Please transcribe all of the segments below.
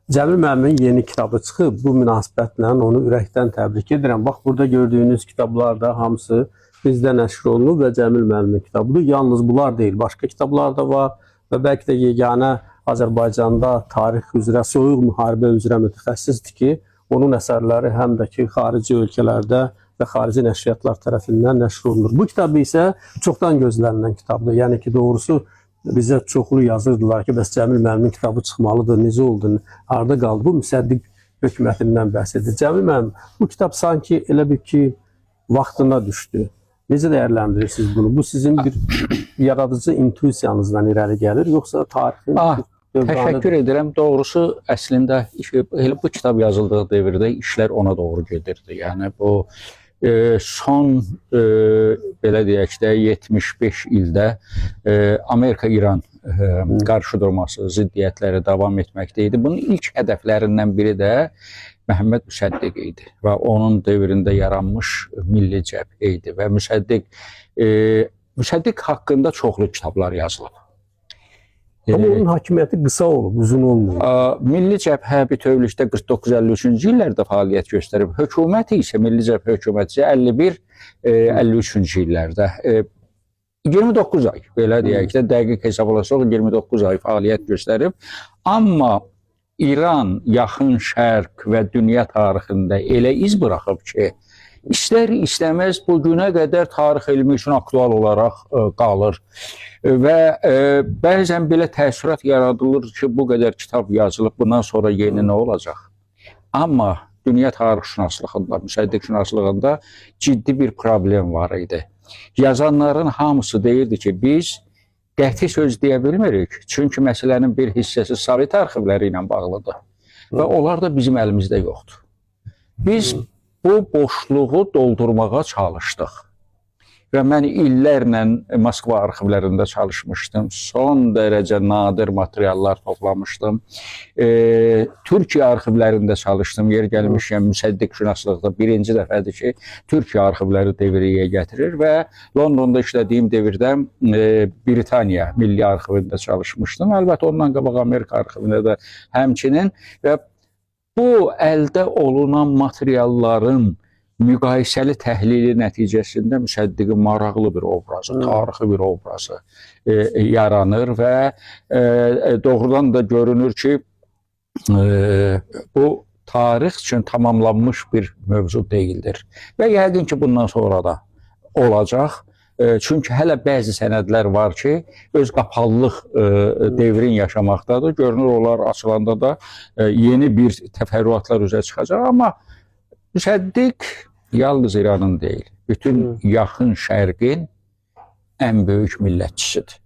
Cəmil müəllimin yeni kitabı çıxıb. Bu münasibətlə onu ürəkdən təbrik edirəm. Bax, burada gördüyünüz kitablar da hamısı bizdə nəşr olunub və Cəmil müəllimin kitabıdır. Yalnız bunlar deyil, başqa kitablar da var və bəlkə də yeganə Azərbaycanda tarix üzrə, soyuq müharibə üzrə mütəxəssisdir ki, onun əsərləri həm də ki, xarici ölkələrdə və xarici nəşriyyatlar tərəfindən nəşr olunur. Bu kitab isə çoxdan gözlənilən kitabdır. Yəni ki, doğrusu bizə çoxlu yazırdılar ki, bəs Cəmil müəllimin kitabı çıxmalıdır, necə oldu, harda qaldı? Bu müsəddiq hökumətindən bəhs edir. Cəmil müəllim, bu kitab sanki elə bir ki, vaxtına düşdü. Necə dəyərləndirirsiniz bunu? Bu sizin bir yaradıcı intuisiyanızdan irəli gəlir, yoxsa tarixin... Təşəkkür edirəm. Doğrusu, əslində elə bu kitab yazıldığı dövrdə işlər ona doğru gedirdi. Yəni bu son belə deyək də 75 ildə Amerika-İran qarşıdurması, ziddiyyətləri davam etməkdə idi. Bunun ilk hədəflərindən biri də Məhəmməd Müsəddiq idi və onun dövründə yaranmış Milli Cəbhə idi və Müsəddiq haqqında çoxlu kitablar yazılıb. Amma onun hakimiyyəti qısa olub, uzun olmayıb. Milli Cəbhə bütövlükdə 49-53-cü illərdə fəaliyyət göstərib. Hökumət isə, Milli Cəbhə hökuməti 51-53-cü illərdə 29 ay, belə deyək də, dəqiq hesablasaq 29 ay fəaliyyət göstərib. Amma İran, Yaxın Şərq və dünya tarixində elə iz buraxıb ki, İstər-istəməz bu günə qədər tarix elmi üçün aktual olaraq qalır. Və bəzən belə təəssürat yaradılır ki, bu qədər kitab yazılıb, bundan sonra yeni nə olacaq? Amma dünya tarixşünaslığında, müsəddiqşünaslığında ciddi bir problem var idi. Yazanların hamısı deyirdi ki, biz qəti söz deyə bilmirik. Çünki məsələnin bir hissəsi Sovet arxivləri ilə bağlıdır. Və onlar da bizim əlimizdə yoxdur. Biz bu boşluğu doldurmağa çalışdıq. Və mən illərlə Moskva arxivlərində çalışmışdım. Son dərəcə nadir materiallar toplamışdım. Türkiyə arxivlərində çalışdım. Yer gəlmişkən müsəddiqşünaslıqda birinci dəfədir ki, Türkiyə arxivləri devrəyə gətirir və Londonda işlədiyim dövrdə Britaniya Milli Arxivində çalışmışdım. Əlbəttə, ondan qabaq Amerika arxivində də həmçinin və bu əldə olunan materialların müqayisəli təhlili nəticəsində müsəddiqin maraqlı bir obrazı, tarixi bir obrazı yaranır və doğrudan da görünür ki, bu tarix üçün tamamlanmış bir mövzu deyildir. Və yəqin ki, bundan sonra da olacaq. Çünki hələ bəzi sənədlər var ki, öz qapalılıq devrin yaşamaqdadır. Görünür, onlar açılanda da yeni bir təfərrüatlar üzə çıxacaq. Amma müsəddiq yalnız İranın deyil, bütün yaxın şərqin ən böyük millətçisidir.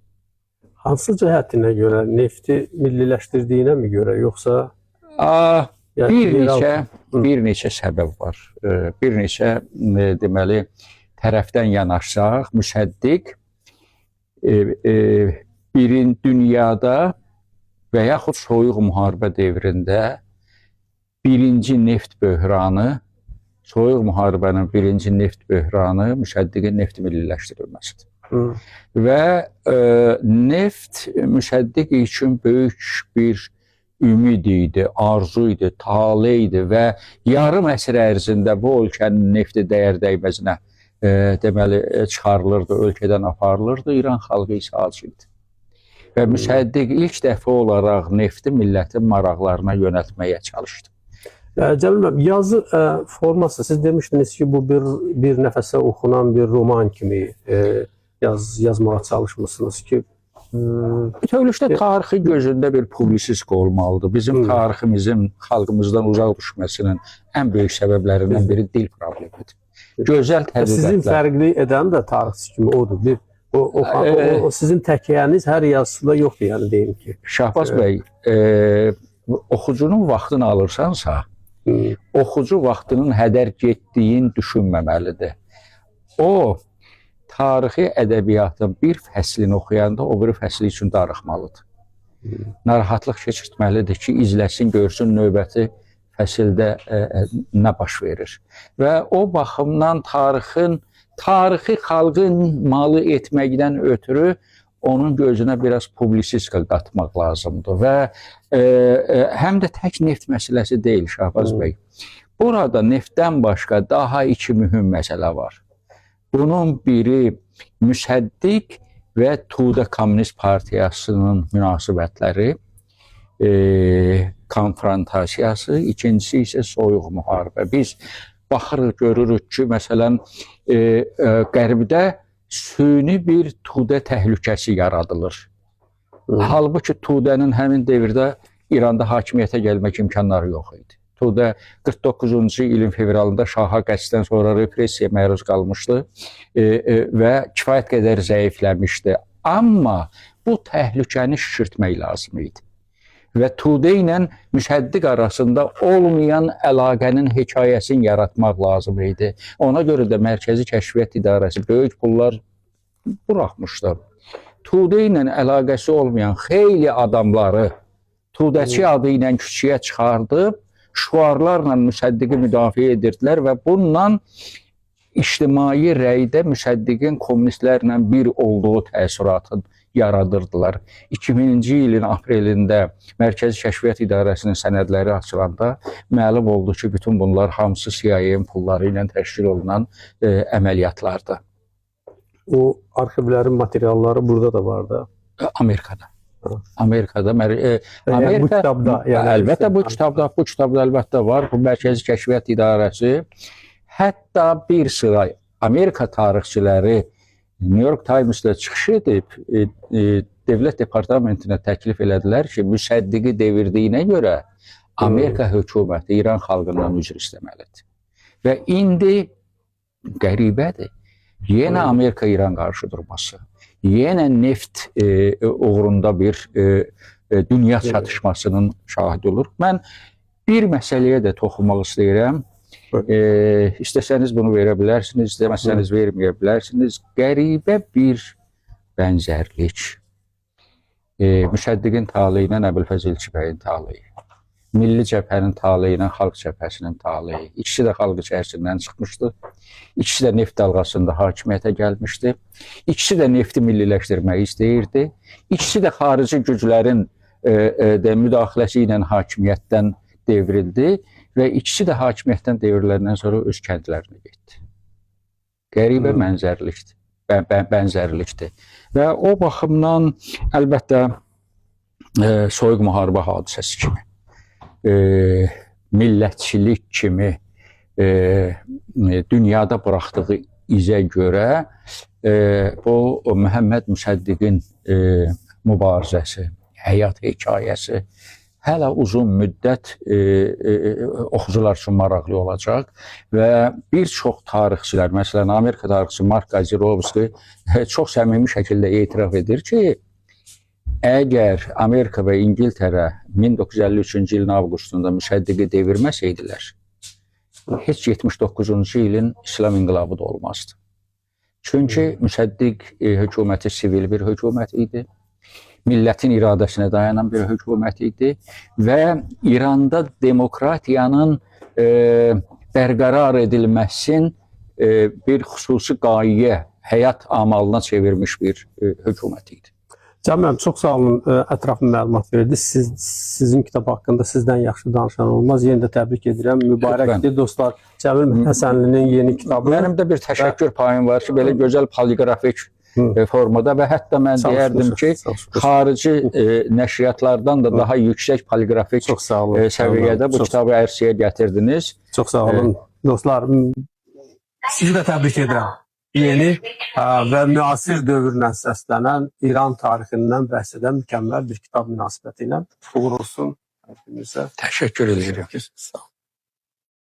Hansı cəhətinə görə? Nefti milliləşdirdiyinə mi görə? Yoxsa... Bir neçə səbəb var. Bir neçə, deməli, tərəfdən yanaşsaq, müsəddiq dünyada və yaxud soyuq müharibə dövründə birinci neft böhranı, soyuq müharibənin birinci neft böhranı müsəddiqin neft milliləşdirilməsidir. Və neft müsəddiq üçün böyük bir ümid idi, arzu idi, tale idi və yarım əsr ərzində bu ölkənin nefti dəyər dəyməzinə deməli, çıxarılırdı, ölkədən aparılırdı, İran xalqı isə ac idi. Və müsəddiq ilk dəfə olaraq nefti millətin maraqlarına yönəltməyə çalışdı. Cəmil müəllim, yazı forması, siz demişdiniz ki, bu bir nəfəsə oxunan bir roman kimi yazmağa çalışmışsınız ki... Bütövlükdə tarixi gözündə bir publisistika olmalıdır. Bizim tariximizin xalqımızdan uzaq düşməsinin ən böyük səbəblərindən biri dil problemidir. Gözəl həqiqətlər. Sizin fərqli edən də tarixçi kimi odur. O sizin təkiyəniz hər yazısında yoxdur, yəni deyim ki. Şahbaz bəy, oxucunun vaxtını alırsansa, oxucu vaxtının hədər getdiyin düşünməməlidir. O, tarixi ədəbiyyatın bir fəslini oxuyanda o bir fəsli üçün darıxmalıdır. Narahatlıq keçirtməlidir ki, izləsin, görsün növbəti fəsildə nə baş verir. Və o baxımdan tarixi xalqın malı etməkdən ötürü onun gözünə biraz publisistika qatmaq lazımdır və həm də tək neft məsələsi deyil Şahbaz bəy. Burada neftdən başqa daha iki mühüm məsələ var. Bunun biri Müsəddiq və Tuğda Komünist Partiyasının münasibətləri, konfrontasiyası, ikincisi isə soyuq müharibə. Biz baxırıq, görürük ki, məsələn, Qərbdə süni bir Tuğda təhlükəsi yaradılır. Halbuki Tuğda'nın həmin devirdə İranda hakimiyyətə gəlmək imkanları yox idi. Tuğda 49-cu ilin fevralında şaha qəsdən sonra repressiyaya məruz qalmışdı və kifayət qədər zəifləmişdi. Amma bu təhlükəni şişirtmək lazım idi. Və Tuğda ilə Müsəddiq arasında olmayan əlaqənin hekayəsini yaratmaq lazım idi. Ona görə də Mərkəzi Kəşfiyyat İdarəsi böyük pullar buraxmışdı. Tuğda ilə əlaqəsi olmayan xeyli adamları Tuğdaçı adı ilə küçüyə çıxardıb, şüarlarla Müsəddiqi müdafiə edirdilər və bununla ictimai rəydə Müsəddiqin kommunistlərlə bir olduğu təəssüratını yaradırdılar. 2000-ci ilin aprelində Mərkəzi Kəşfiyyat İdarəsinin sənədləri açılanda məlum oldu ki, bütün bunlar hamısı CIA-nin pulları ilə təşkil olunan əməliyyatlardır. O arxivlərin materialları burada da var da. Amerikada. Amerikada, bu kitabda, yəni əlbəttə bu kitabda əlbəttə var. Bu Mərkəzi Kəşfiyyat İdarəsi, hətta bir sıra Amerika tarixçiləri New York Times-da çıxış edib, Dövlət Departamentinə təklif elədilər ki, Müsəddiqi devirdiyinə görə Amerika hökuməti İran xalqından üzr istəməlidir. Və indi qəribədir. Yenə Amerika-İran qarşıdurması, yenə neft uğrunda bir dünya çatışmasının şahidi olur. Mən bir məsələyə də toxunmaq istəyirəm. İstəsəniz bunu verə bilərsiniz, istəməsəniz verməyə bilərsiniz. Qəribə bir bənzərlik. Müsəddiqin taleyi ilə Əbülfəz Elçibəyin taleyi. Milli Cəbhənin taleyi ilə Xalq Cəbhəsinin taleyi. İkisi də xalq içərisindən çıxmışdı. İkisi də neft dalğasında hakimiyyətə gəlmişdi. İkisi də nefti milliləşdirmək istəyirdi. İkisi də xarici güclərin müdaxiləsi ilə hakimiyyətdən devrildi və ikisi də hakimiyyətdən devriləndən sonra öz kəndlərinə getdi. Qəribə bənzərlikdir. Və o baxımdan əlbəttə soyuq müharibə hadisəsi kimi, millətçilik kimi dünyada buraxdığı izə görə bu Məhəmməd Müsəddiqin mübarizəsi, həyat hekayəsi hələ uzun müddət oxucular üçün maraqlı olacaq və bir çox tarixçilər, məsələn Amerika tarixçisi Mark Gazirovski çox səmimi şəkildə etiraf edir ki, əgər Amerika və İngiltərə 1953-cü ilin avqustunda Müsəddiqi devirməsəydilər, heç 79-cu ilin İslam inqilabı da olmazdı. Çünki Müsəddiq hökuməti sivil bir hökumət idi, millətin iradəsinə dayanan bir hökumət idi və İranda demokratiyanın bərqərar edilməsinin bir xüsusi qayə, həyat amalına çevirmiş bir hökumət idi. Cəmil, çox sağ olun, ətraflı məlumat verdi. Sizin kitab haqqında sizdən yaxşı danışan olmaz. Yenə də təbrik edirəm. Mübarəkdir dostlar. Cəmil Həsənlinin yeni kitabı. Mənim də bir təşəkkür payım var ki, belə gözəl poliqrafik formada və hətta mən deyərdim ki, xarici nəşriyyatlardan da daha yüksək poliqrafik səviyyədə bu kitabı ərsəyə gətirdiniz. Çox sağ olun. Dostlar, sizi də təbrik edirəm. Yeni və müasir dövrlə səslənən, İran tarixindən bəhs edən mükəmməl bir kitab münasibəti ilə uğur olsun. Təşəkkür edirəm. Sağ olun.